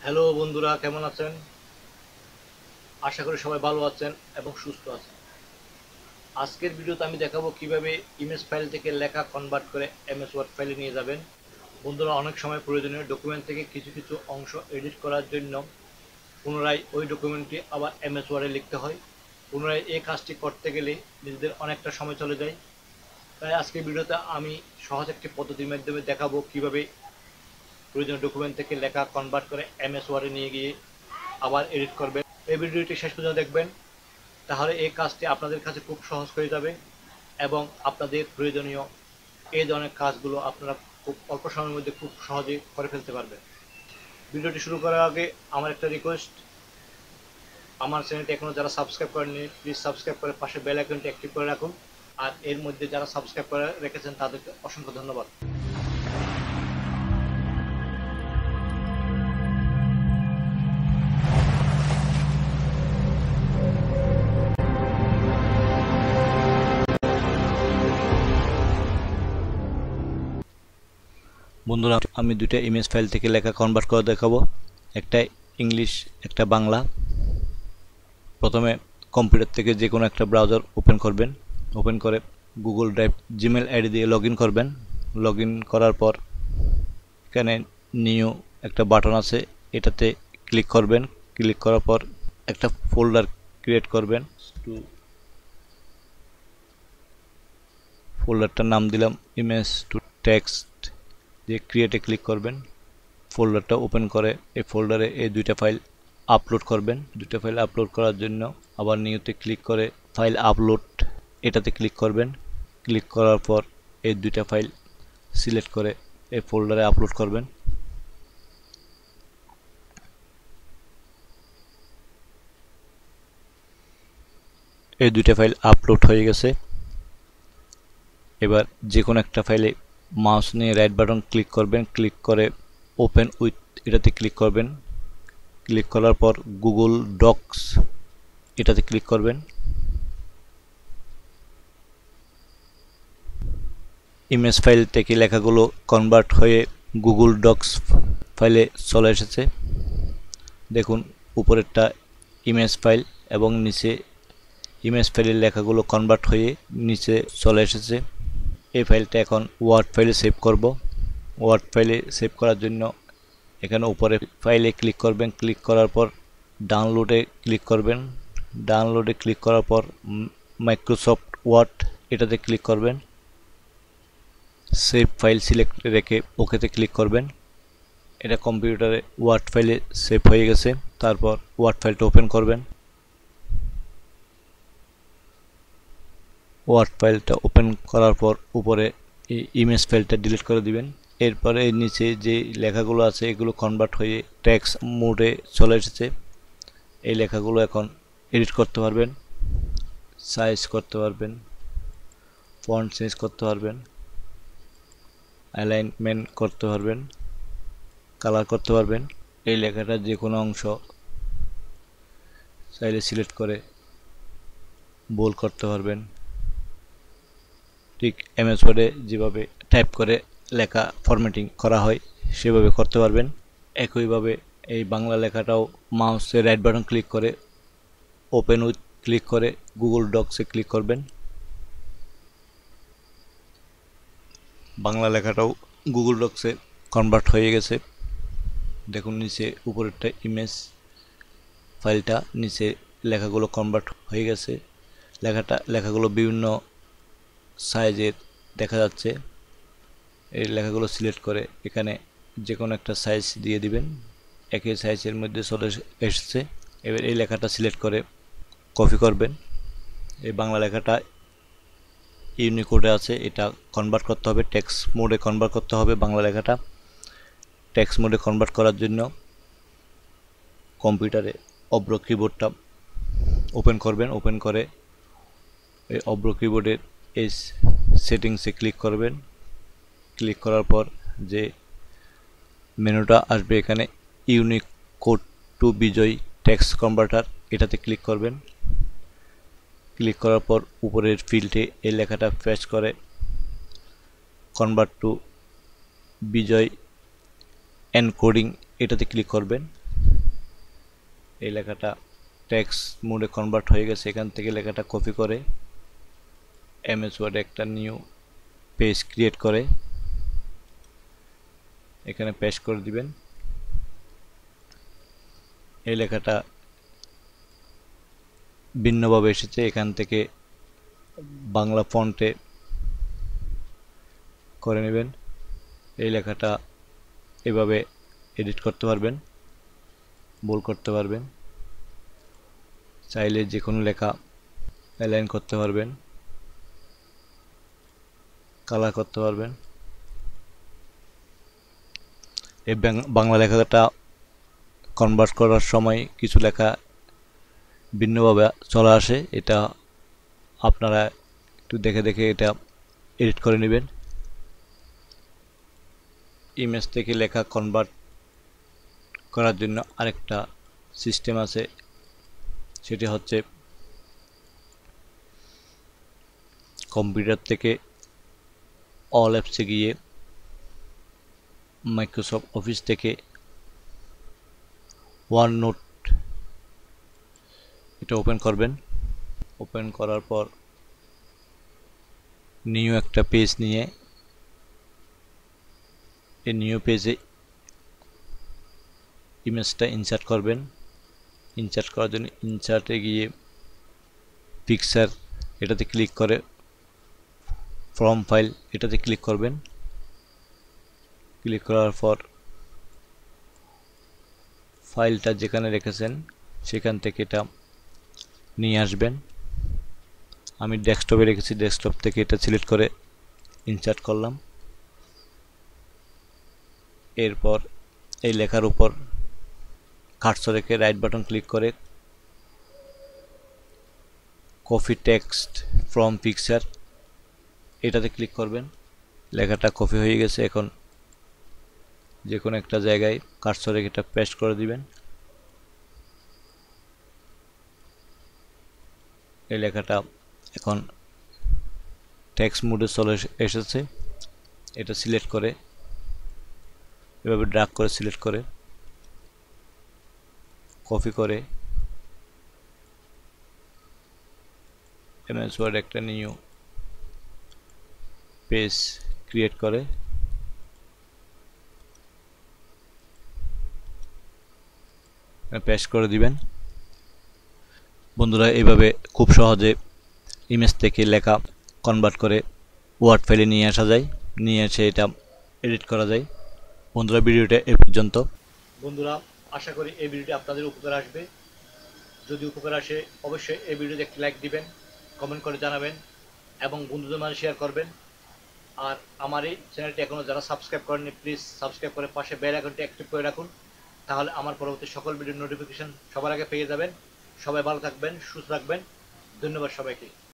Hello বন্ধুরা, কেমন আছেন? আশা করি সবাই ভালো আছেন এবং সুস্থ আছেন। আজকের ভিডিওতে আমি দেখাবো কিভাবে ইমেজ ফাইল থেকে লেখা কনভার্ট করে এমএস ওয়ার্ড ফাইলে নিয়ে যাবেন। বন্ধুরা, অনেক সময় প্রয়োজনীয় ডকুমেন্ট থেকে কিছু কিছু অংশ এডিট করার জন্য পুনরায় ওই ডকুমেন্টটি আবার এমএস ওয়ার্ডে লিখতে হয়। পুনরায় এই কাজটি করতে গেলে নিজেদের অনেকটা সময় চলে যায়। তাই আজকের ভিডিওতে আমি সহজ একটি পদ্ধতির মাধ্যমে দেখাবো কিভাবে প্রয়োজনীয় ডকুমেন্ট থেকে লেখা কনভার্ট করে এমএস ওয়ার্ডে নিয়ে গিয়ে আবার এডিট করবেন। এই ভিডিওটি শেষ পর্যন্ত দেখবেন, তাহলে এই কাজটি আপনাদের কাছে খুব সহজ হয়ে যাবে এবং আপনাদের প্রয়োজনীয় এই ধরনের কাজগুলো আপনারা খুব অল্প সময়ের মধ্যে খুব সহজে করে ফেলতে পারবেন। ভিডিওটি শুরু করার আগে আমার একটা রিকোয়েস্ট, আমার চ্যানেলটি এখনও যারা সাবস্ক্রাইব করেননি প্লিজ সাবস্ক্রাইব করে পাশে বেল আইকনটি অ্যাক্টিভ করে রাখুন। আর এর মধ্যে যারা সাবস্ক্রাইব করে রেখেছেন তাদেরকে অসংখ্য ধন্যবাদ। বন্ধুরা, আমি দুইটা ইমেজ ফাইল থেকে লেখা কনভার্ট করে দেখাবো, একটা ইংলিশ একটা বাংলা। প্রথমে কম্পিউটার থেকে যে কোনো একটা ব্রাউজার ওপেন করবেন, ওপেন করে গুগল ড্রাইভ জিমেল আইডি দিয়ে লগ ইন করবেন। লগ ইন করার পর এখানে নিউ একটা বাটন আছে, এটাতে ক্লিক করবেন। ক্লিক করার পর একটা ফোল্ডার ক্রিয়েট করবেন। ফোল্ডারটার নাম দিলাম ইমেজ টু টেক্সট দিয়ে ক্রিয়েটে ক্লিক করবেন। ফোল্ডারটা ওপেন করে এই ফোল্ডারে এই দুইটা ফাইল আপলোড করবেন। দুইটা ফাইল আপলোড করার জন্য আবার নিউতে ক্লিক করে ফাইল আপলোড এটাতে ক্লিক করবেন। ক্লিক করার পর এই দুইটা ফাইল সিলেক্ট করে এই ফোল্ডারে আপলোড করবেন। এই দুইটা ফাইল আপলোড হয়ে গেছে। এবার যে কোনো একটা ফাইলে মাউস নিয়ে রাইট বাটন ক্লিক করবেন, ক্লিক করে ওপেন উইথ এটাতে ক্লিক করবেন। ক্লিক করার পর গুগল ডক্স এটাতে ক্লিক করবেন। ইমেজ ফাইল থেকে লেখাগুলো কনভার্ট হয়ে গুগল ডক্স ফাইলে চলে এসেছে। দেখুন, উপরেরটা ইমেজ ফাইল এবং নিচে ইমেজ ফাইলের লেখাগুলো কনভার্ট হয়ে নিচে চলে এসেছে। এই ফাইলটা এখন ওয়ার্ড ফাইলে সেভ করব। ওয়ার্ড ফাইলে সেভ করার জন্য এখানে উপরে ফাইলে ক্লিক করবেন। ক্লিক করার পর ডাউনলোডে ক্লিক করবেন। ডাউনলোডে ক্লিক করার পর মাইক্রোসফট ওয়ার্ড এটাতে ক্লিক করবেন। সেভ ফাইল সিলেক্ট রেখে ওকেতে ক্লিক করবেন। এটা কম্পিউটারে ওয়ার্ড ফাইলে সেভ হয়ে গেছে। তারপর ওয়ার্ড ফাইলটা ওপেন করবেন। ওয়ার্ড ফাইলটা ওপেন করার পর উপরে এই ইমেজ ফাইলটা ডিলিট করে দিবেন। এরপরে নিচে যে লেখাগুলো আছে এগুলো কনভার্ট হয়ে টেক্সট মোডে চলে এসেছে। এই লেখাগুলো এখন এডিট করতে পারবেন, সাইজ করতে পারবেন, ফন্ট চেঞ্জ করতে পারবেন, অ্যালাইনমেন্ট করতে পারবেন, কালার করতে পারবেন। এই লেখাটার যে কোনো অংশ চাইলে সিলেক্ট করে বোল্ড করতে পারবেন। ঠিক এমএস ওয়ার্ডে যেভাবে টাইপ করে লেখা ফরম্যাটিং করা হয় সেভাবে করতে পারবেন। একইভাবে এই বাংলা লেখাটাও মাউসের রাইট বাটন ক্লিক করে ওপেন উইথ ক্লিক করে গুগল ডক্সে ক্লিক করবেন। বাংলা লেখাটাও গুগল ডক্সে কনভার্ট হয়ে গেছে। দেখুন, নিচে উপরেরটা ইমেজ ফাইলটা, নিচে লেখাগুলো কনভার্ট হয়ে গেছে। লেখাগুলো বিভিন্ন সাইজের দেখা যাচ্ছে। এই লেখাগুলো সিলেক্ট করে এখানে যে কোনো একটা সাইজ দিয়ে দিবেন। একই সাইজের মধ্যে চলে এসেছে। এবার এই লেখাটা সিলেক্ট করে কপি করবেন। এই বাংলা লেখাটা ইউনিকোডে আছে, এটা কনভার্ট করতে হবে, টেক্সট মোডে কনভার্ট করতে হবে। বাংলা লেখাটা টেক্সট মোডে কনভার্ট করার জন্য কম্পিউটারে অব্র কিবোর্ডটা ওপেন করবেন। ওপেন করে এই অব্র কিবোর্ডের এই সেটিংসে ক্লিক করবেন। ক্লিক করার পর যে মেনুটা আসবে এখানে Unicode to Bijoy text converter এটাতে ক্লিক করবেন। ক্লিক করার পর উপরের ফিল্ডে এই লেখাটা পেস্ট করে কনভার্ট টু বিজয় এনকোডিং এটাতে ক্লিক করবেন। এই লেখাটা টেক্সট মোডে কনভার্ট হয়ে গেছে। এখান থেকে লেখাটা কপি করে এমএস ওয়ার্ডে একটা নিউ পেজ ক্রিয়েট করে এখানে পেস্ট করে দিবেন। এই লেখাটা ভিন্নভাবে এসেছে, এখান থেকে বাংলা ফন্টে করে নেবেন। এই লেখাটা এভাবে এডিট করতে পারবেন, বোল্ড করতে পারবেন, চাইলে যে কোনো লেখা অ্যালাইন করতে পারবেন, কালার করতে পারবেন। এই বাংলা লেখাটা কনভার্ট করার সময় কিছু লেখা ভিন্নভাবে চলে আসে, এটা আপনারা একটু দেখে দেখে এটা এডিট করে নেবেন। ইমেজ থেকে লেখা কনভার্ট করার জন্য আরেকটা সিস্টেম আছে, সেটি হচ্ছে কম্পিউটার থেকে অল অ্যাপসে গিয়ে মাইক্রোসফট অফিস থেকে ওয়ান নোট এটা ওপেন করবেন। ওপেন করার পর নিউ একটা পেজ নিয়ে এই নিউ পেজে ইমেজটা ইনসার্ট করবেন। ইনসার্ট করার জন্য ইনসার্টে গিয়ে পিকচার এটাতে ক্লিক করে ফ্রম ফাইল এটাতে ক্লিক করবেন। ক্লিক করার পর ফাইলটা যেখানে রেখেছেন সেখান থেকে এটা নিয়ে আসবেন। আমি ডেস্কটপে রেখেছি, ডেস্কটপ থেকে এটা সিলেক্ট করে ইনসার্ট করলাম। এরপর এই লেখার উপর কার্সর রেখে রাইট বাটন ক্লিক করে কপি টেক্সট ফ্রম পিকচার এটাতে ক্লিক করবেন। লেখাটা কপি হয়ে গেছে, এখন যে কোনো একটা জায়গায় কার্সর রেখে এটা পেস্ট করে দিবেন। এই লেখাটা এখন টেক্সট মোডে চলে এসেছে। এটা সিলেক্ট করে এভাবে ড্র্যাগ করে সিলেক্ট করে কপি করে এমএস ওয়ার্ড একটা নিউ পেজ ক্রিয়েট করে পেস্ট করে দিবেন। বন্ধুরা, এইভাবে খুব সহজে ইমেজ থেকে লেখা কনভার্ট করে ওয়ার্ড ফাইলে নিয়ে আসা যায়, নিয়ে এসে এটা এডিট করা যায়। বন্ধুরা, ভিডিওটা এ পর্যন্ত। বন্ধুরা, আশা করি এই ভিডিওটি আপনাদের উপকার আসবে। যদি উপকার আসে অবশ্যই এই ভিডিওতে একটি লাইক দিবেন, কমেন্ট করে জানাবেন এবং বন্ধুদের মাঝে শেয়ার করবেন। আর আমার এই চ্যানেলটি এখনও যারা সাবস্ক্রাইব করেননি প্লিজ সাবস্ক্রাইব করে পাশে বেল আইকনটি অ্যাক্টিভ করে রাখুন, তাহলে আমার পরবর্তী সকল ভিডিওর নোটিফিকেশন সবার আগে পেয়ে যাবেন। সবাই ভালো থাকবেন, সুস্থ থাকবেন। ধন্যবাদ সবাইকে।